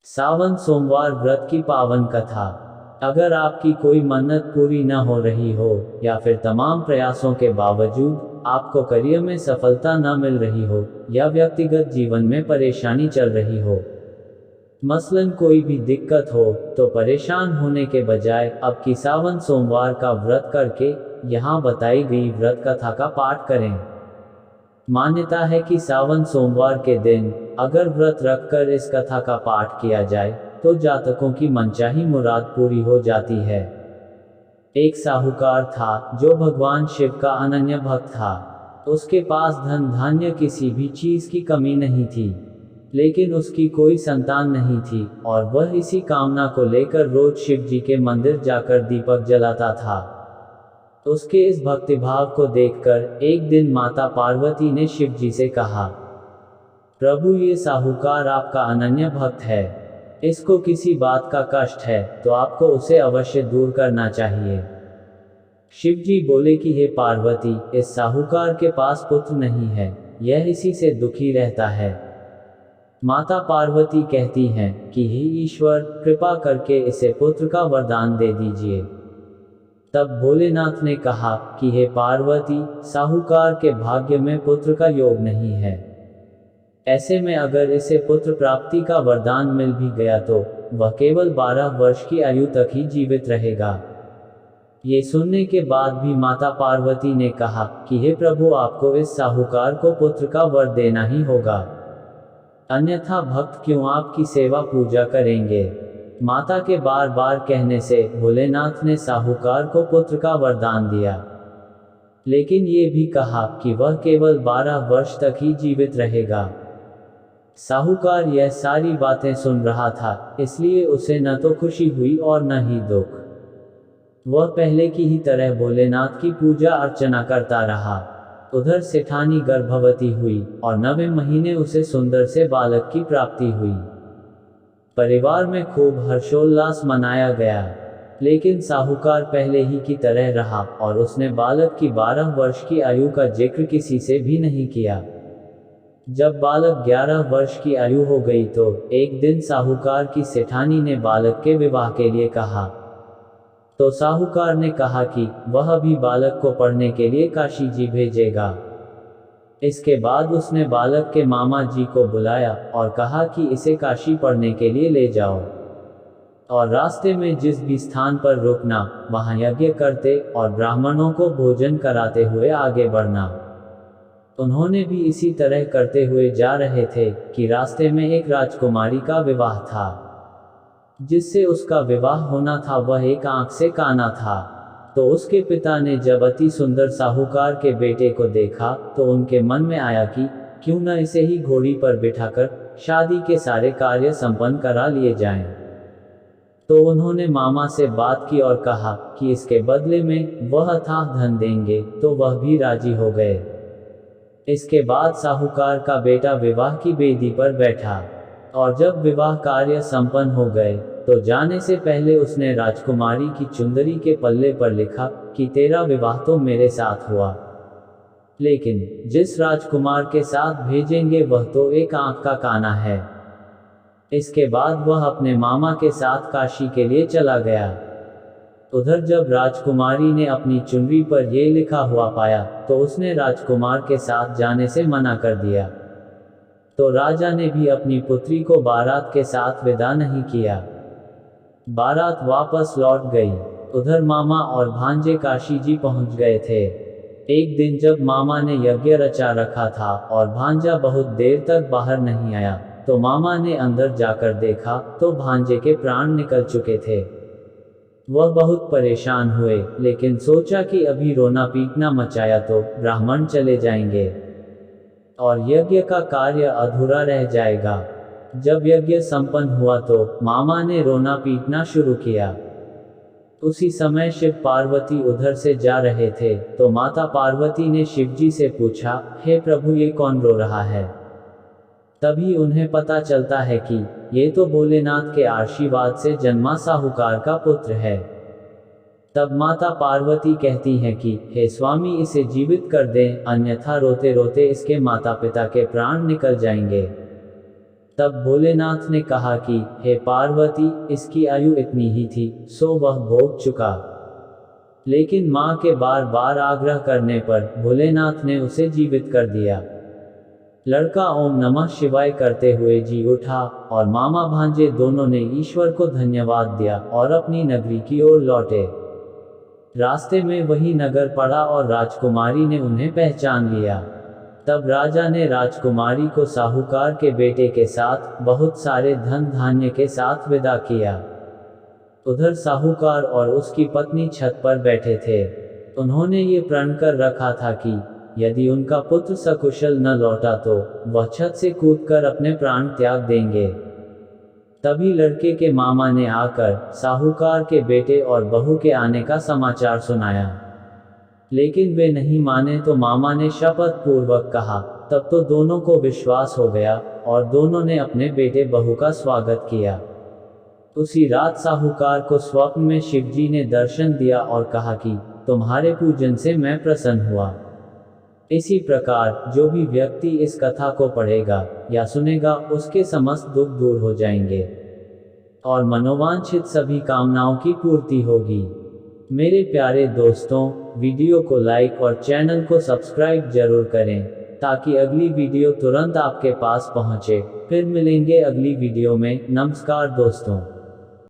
सावन सोमवार व्रत की पावन कथा। अगर आपकी कोई मन्नत पूरी न हो रही हो या फिर तमाम प्रयासों के बावजूद आपको करियर में सफलता न मिल रही हो या व्यक्तिगत जीवन में परेशानी चल रही हो, मसलन कोई भी दिक्कत हो, तो परेशान होने के बजाय अब की सावन सोमवार का व्रत करके यहाँ बताई गई व्रत कथा का पाठ करें। मान्यता है कि सावन सोमवार के दिन अगर व्रत रखकर इस कथा का पाठ किया जाए तो जातकों की मनचाही मुराद पूरी हो जाती है। एक साहूकार था जो भगवान शिव का अनन्य भक्त था। उसके पास धन धान्य किसी भी चीज की कमी नहीं थी, लेकिन उसकी कोई संतान नहीं थी और वह इसी कामना को लेकर रोज शिव जी के मंदिर जाकर दीपक जलाता था। उसके इस भक्तिभाव को देखकर एक दिन माता पार्वती ने शिव जी से कहा, प्रभु ये साहूकार आपका अनन्य भक्त है, इसको किसी बात का कष्ट है तो आपको उसे अवश्य दूर करना चाहिए। शिव जी बोले कि हे पार्वती, इस साहूकार के पास पुत्र नहीं है, यह इसी से दुखी रहता है। माता पार्वती कहती हैं कि हे ईश्वर, कृपा करके इसे पुत्र का वरदान दे दीजिए। तब भोलेनाथ ने कहा कि हे पार्वती, साहूकार के भाग्य में पुत्र का योग नहीं है। ऐसे में अगर इसे पुत्र प्राप्ति का वरदान मिल भी गया तो वह केवल 12 वर्ष की आयु तक ही जीवित रहेगा। ये सुनने के बाद भी माता पार्वती ने कहा कि हे प्रभु, आपको इस साहूकार को पुत्र का वर देना ही होगा, अन्यथा भक्त क्यों आपकी सेवा पूजा करेंगे। माता के बार बार कहने से भोलेनाथ ने साहूकार को पुत्र का वरदान दिया, लेकिन ये भी कहा कि वह केवल 12 वर्ष तक ही जीवित रहेगा। साहूकार यह सारी बातें सुन रहा था, इसलिए उसे न तो खुशी हुई और न ही दुख। वह पहले की ही तरह भोलेनाथ की पूजा अर्चना करता रहा। उधर सेठानी गर्भवती हुई और 9वें महीने उसे सुंदर से बालक की प्राप्ति हुई। परिवार में खूब हर्षोल्लास मनाया गया, लेकिन साहूकार पहले ही की तरह रहा और उसने बालक की 12 वर्ष की आयु का जिक्र किसी से भी नहीं किया। जब बालक 11 वर्ष की आयु हो गई तो एक दिन साहूकार की सेठानी ने बालक के विवाह के लिए कहा। तो साहूकार ने कहा कि वह अभी बालक को पढ़ने के लिए काशी जी भेजेगा। इसके बाद उसने बालक के मामा जी को बुलाया और कहा कि इसे काशी पढ़ने के लिए ले जाओ और रास्ते में जिस भी स्थान पर रुकना वहां यज्ञ करते और ब्राह्मणों को भोजन कराते हुए आगे बढ़ना। उन्होंने भी इसी तरह करते हुए जा रहे थे कि रास्ते में एक राजकुमारी का विवाह था। जिससे उसका विवाह होना था वह एक आंख से काना था। तो उसके पिता ने जब अति सुंदर साहूकार के बेटे को देखा तो उनके मन में आया कि क्यों न इसे ही घोड़ी पर बिठाकर शादी के सारे कार्य संपन्न करा लिए जाएं। तो उन्होंने मामा से बात की और कहा कि इसके बदले में वह अथाह धन देंगे, तो वह भी राजी हो गए। इसके बाद साहूकार का बेटा विवाह की बेदी पर बैठा और जब विवाह कार्य संपन्न हो गए तो जाने से पहले उसने राजकुमारी की चुंदरी के पल्ले पर लिखा कि तेरा विवाह तो मेरे साथ हुआ, लेकिन जिस राजकुमार के साथ भेजेंगे वह तो एक आंख का काना है। इसके बाद वह अपने मामा के साथ काशी के लिए चला गया। उधर जब राजकुमारी ने अपनी चुनरी पर यह लिखा हुआ पाया तो उसने राजकुमार के साथ जाने से मना कर दिया। तो राजा ने भी अपनी पुत्री को बारात के साथ विदा नहीं किया। बारात वापस लौट गई। उधर मामा और भांजे काशी जी पहुंच गए थे। एक दिन जब मामा ने यज्ञ रचा रखा था और भांजा बहुत देर तक बाहर नहीं आया तो मामा ने अंदर जाकर देखा तो भांजे के प्राण निकल चुके थे। वह बहुत परेशान हुए, लेकिन सोचा कि अभी रोना पीटना मचाया तो ब्राह्मण चले जाएंगे और यज्ञ का कार्य अधूरा रह जाएगा। जब यज्ञ संपन्न हुआ तो मामा ने रोना पीटना शुरू किया। उसी समय शिव पार्वती उधर से जा रहे थे तो माता पार्वती ने शिव जी से पूछा, हे प्रभु, ये कौन रो रहा है। तभी उन्हें पता चलता है कि ये तो भोलेनाथ के आशीर्वाद से जन्मा साहूकार का पुत्र है। तब माता पार्वती कहती हैं कि हे स्वामी, इसे जीवित कर दें, अन्यथा रोते रोते इसके माता पिता के प्राण निकल जाएंगे। तब भोलेनाथ ने कहा कि हे पार्वती, इसकी आयु इतनी ही थी, सो वह भोग चुका। लेकिन माँ के बार बार आग्रह करने पर भोलेनाथ ने उसे जीवित कर दिया। लड़का ओम नमः शिवाय करते हुए जी उठा और मामा भांजे दोनों ने ईश्वर को धन्यवाद दिया और अपनी नगरी की ओर लौटे। रास्ते में वही नगर पड़ा और राजकुमारी ने उन्हें पहचान लिया। तब राजा ने राजकुमारी को साहूकार के बेटे के साथ बहुत सारे धन धान्य के साथ विदा किया। उधर साहूकार और उसकी पत्नी छत पर बैठे थे। उन्होंने ये प्रण कर रखा था कि यदि उनका पुत्र सकुशल न लौटा तो वह छत से कूदकर अपने प्राण त्याग देंगे। तभी लड़के के मामा ने आकर साहूकार के बेटे और बहू के आने का समाचार सुनाया। लेकिन वे नहीं माने तो मामा ने शपथ पूर्वक कहा। तब तो दोनों को विश्वास हो गया और दोनों ने अपने बेटे बहू का स्वागत किया। उसी रात साहूकार को स्वप्न में शिवजी ने दर्शन दिया और कहा कि तुम्हारे पूजन से मैं प्रसन्न हुआ। इसी प्रकार जो भी व्यक्ति इस कथा को पढ़ेगा या सुनेगा उसके समस्त दुख दूर हो जाएंगे और मनोवांछित सभी कामनाओं की पूर्ति होगी। मेरे प्यारे दोस्तों, वीडियो को लाइक और चैनल को सब्सक्राइब जरूर करें ताकि अगली वीडियो तुरंत आपके पास पहुंचे। फिर मिलेंगे अगली वीडियो में। नमस्कार दोस्तों।